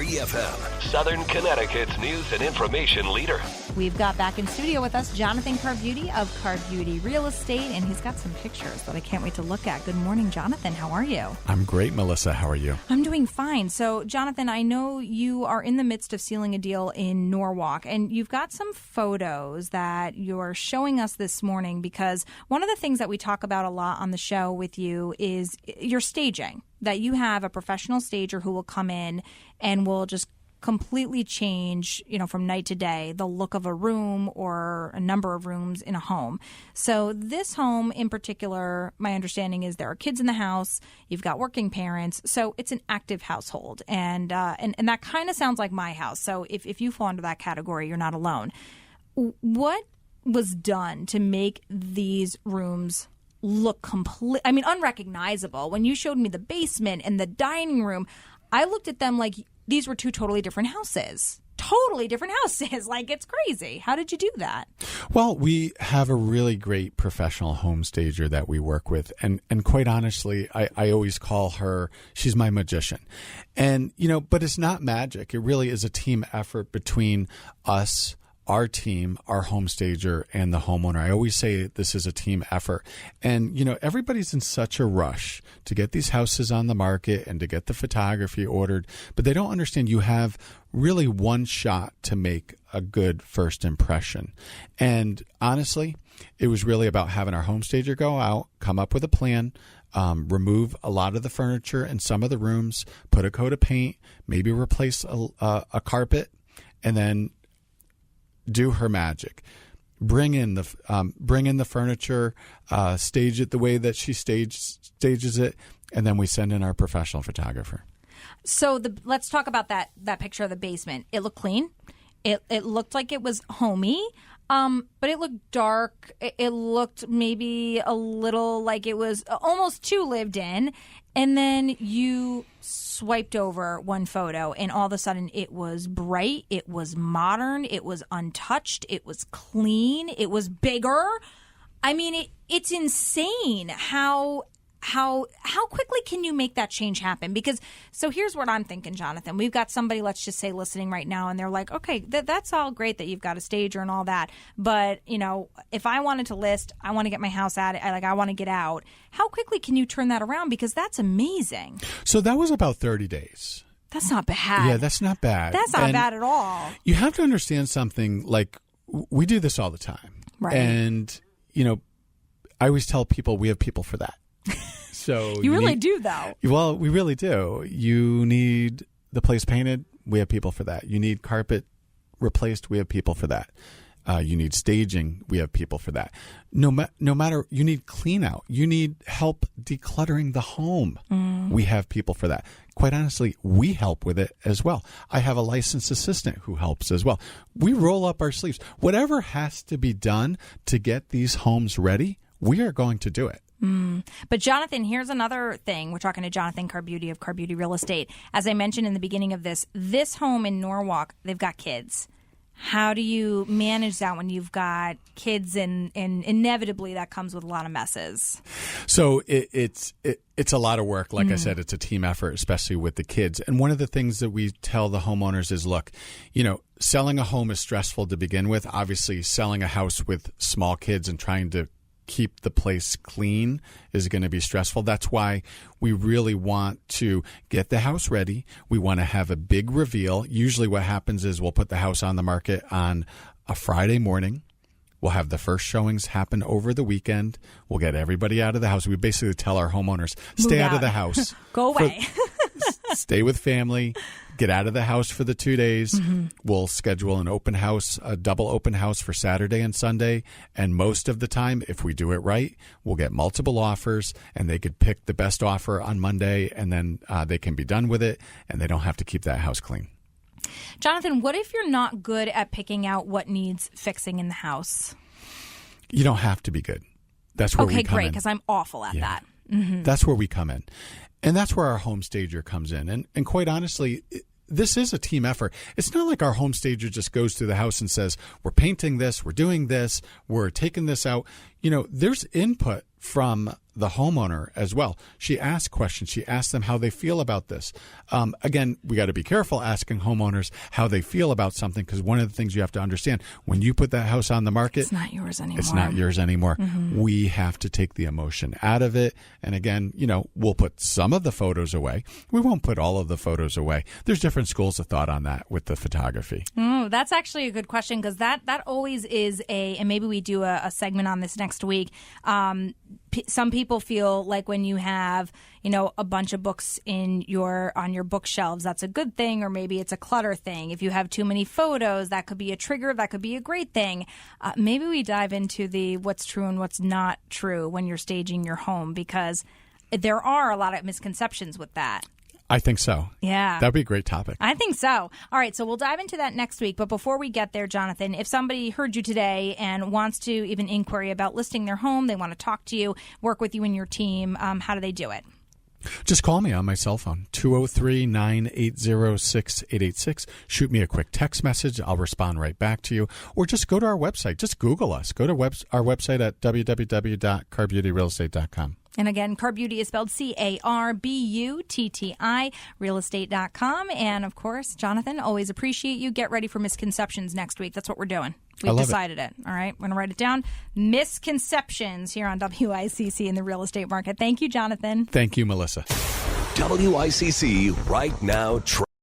93 FM, Southern Connecticut's news and information leader. We've got back in studio with us Jonathan.Carbutti of Carbutti Real Estate, and he's got some pictures that I can't wait to look at. Good morning, Jonathan. How are you? I'm great, Melissa. How are you? I'm doing fine. So, Jonathan, I know you are in the midst of sealing a deal in Norwalk, and you've got some photos that you're showing us this morning because one of the things that we talk about a lot on the show with you is your staging, that you have a professional stager who will come in and will just completely change, from night to day, the look of a room or a number of rooms in a home. So this home in particular, my understanding is there are kids in the house, you've got working parents, so it's an active household. And that kind of sounds like my house. So if you fall into that category, you're not alone. What was done to make these rooms look unrecognizable? When you showed me the basement and the dining room, I looked at them like these were two totally different houses. Like, it's crazy. How did you do that? Well, we have a really great professional home stager that we work with. And quite honestly, I always call her, she's my magician. And, but it's not magic. It really is a team effort between us, our team, our home stager, and the homeowner. I always say this is a team effort. And, everybody's in such a rush to get these houses on the market and to get the photography ordered, but they don't understand you have really one shot to make a good first impression. And honestly, it was really about having our home stager go out, come up with a plan, remove a lot of the furniture in some of the rooms, put a coat of paint, maybe replace a carpet, and then do her magic. Bring in the furniture, stage it the way that she stages it, and then we send in our professional photographer. So let's talk about that picture of the basement. It looked clean. It looked like it was homey, but it looked dark. It looked maybe a little like it was almost too lived in. And then you swiped over one photo, and all of a sudden it was bright, it was modern, it was untouched, it was clean, it was bigger. I mean, it's insane how quickly can you make that change happen? Because, so here's what I'm thinking, Jonathan. We've got somebody, let's just say, listening right now, and they're like, okay, that's all great that you've got a stager and all that. But, if I wanted to list, I want to get my house out, I want to get out. How quickly can you turn that around? Because that's amazing. So that was about 30 days. That's not bad. Yeah, that's not bad. That's not bad at all. You have to understand something, like, we do this all the time. Right. And, I always tell people we have people for that. So you really do, though. Well, we really do. You need the place painted. We have people for that. You need carpet replaced. We have people for that. You need staging. We have people for that. No matter, you need clean out. You need help decluttering the home. We have people for that. Quite honestly, we help with it as well. I have a licensed assistant who helps as well. We roll up our sleeves. Whatever has to be done to get these homes ready, we are going to do it. But Jonathan, here's another thing. We're talking to Jonathan.Carbutti of Carbutti Real Estate. As I mentioned in the beginning of this home in Norwalk, they've got kids. How do you manage that when you've got kids and inevitably that comes with a lot of messes? So it's a lot of work. Like I said, it's a team effort, especially with the kids. And one of the things that we tell the homeowners is, look, selling a home is stressful to begin with. Obviously, selling a house with small kids and trying to keep the place clean is going to be stressful. That's why we really want to get the house ready. We want to have a big reveal. Usually what happens is we'll put the house on the market on a Friday morning. We'll have the first showings happen over the weekend. We'll get everybody out of the house. We basically tell our homeowners, stay out of the house. Go away. Stay with family. Get out of the house for the 2 days. We'll schedule an open house, a double open house for Saturday and Sunday. And most of the time, if we do it right, we'll get multiple offers and they could pick the best offer on Monday, and then they can be done with it and they don't have to keep that house clean. Jonathan, what if you're not good at picking out what needs fixing in the house? You don't have to be good. That's where we come in. Okay, great, because I'm awful at that. That's where we come in. And that's where our home stager comes in. And quite honestly, this is a team effort. It's not like our home stager just goes to the house and says, we're painting this, we're doing this, we're taking this out. There's input from the homeowner as well. She asks questions. She asks them how they feel about this. Again, we got to be careful asking homeowners how they feel about something, because one of the things you have to understand, when you put that house on the market, it's not yours anymore. It's not yours anymore. Mm-hmm. We have to take the emotion out of it. And again, we'll put some of the photos away. We won't put all of the photos away. There's different schools of thought on that with the photography. That's actually a good question, because that always is and maybe we do a segment on this next week. Some people feel like when you have, a bunch of books on your bookshelves, that's a good thing, or maybe it's a clutter thing. If you have too many photos, that could be a trigger. That could be a great thing. Maybe we dive into the what's true and what's not true when you're staging your home, because there are a lot of misconceptions with that. I think so. Yeah. That'd be a great topic. I think so. All right, so we'll dive into that next week. But before we get there, Jonathan, if somebody heard you today and wants to even inquiry about listing their home, they want to talk to you, work with you and your team, how do they do it? Just call me on my cell phone, 203-980-6886. Shoot me a quick text message. I'll respond right back to you. Or just go to our website. Just Google us. Go to our website at www.carbuttirealestate.com. And again, Carbutti is spelled C-A-R-B-U-T-T-I, realestate.com. And of course, Jonathan, always appreciate you. Get ready for misconceptions next week. That's what we're doing. We've decided it. All right, we're going to write it down. Misconceptions here on WICC in the real estate market. Thank you, Jonathan. Thank you, Melissa. WICC Right Now.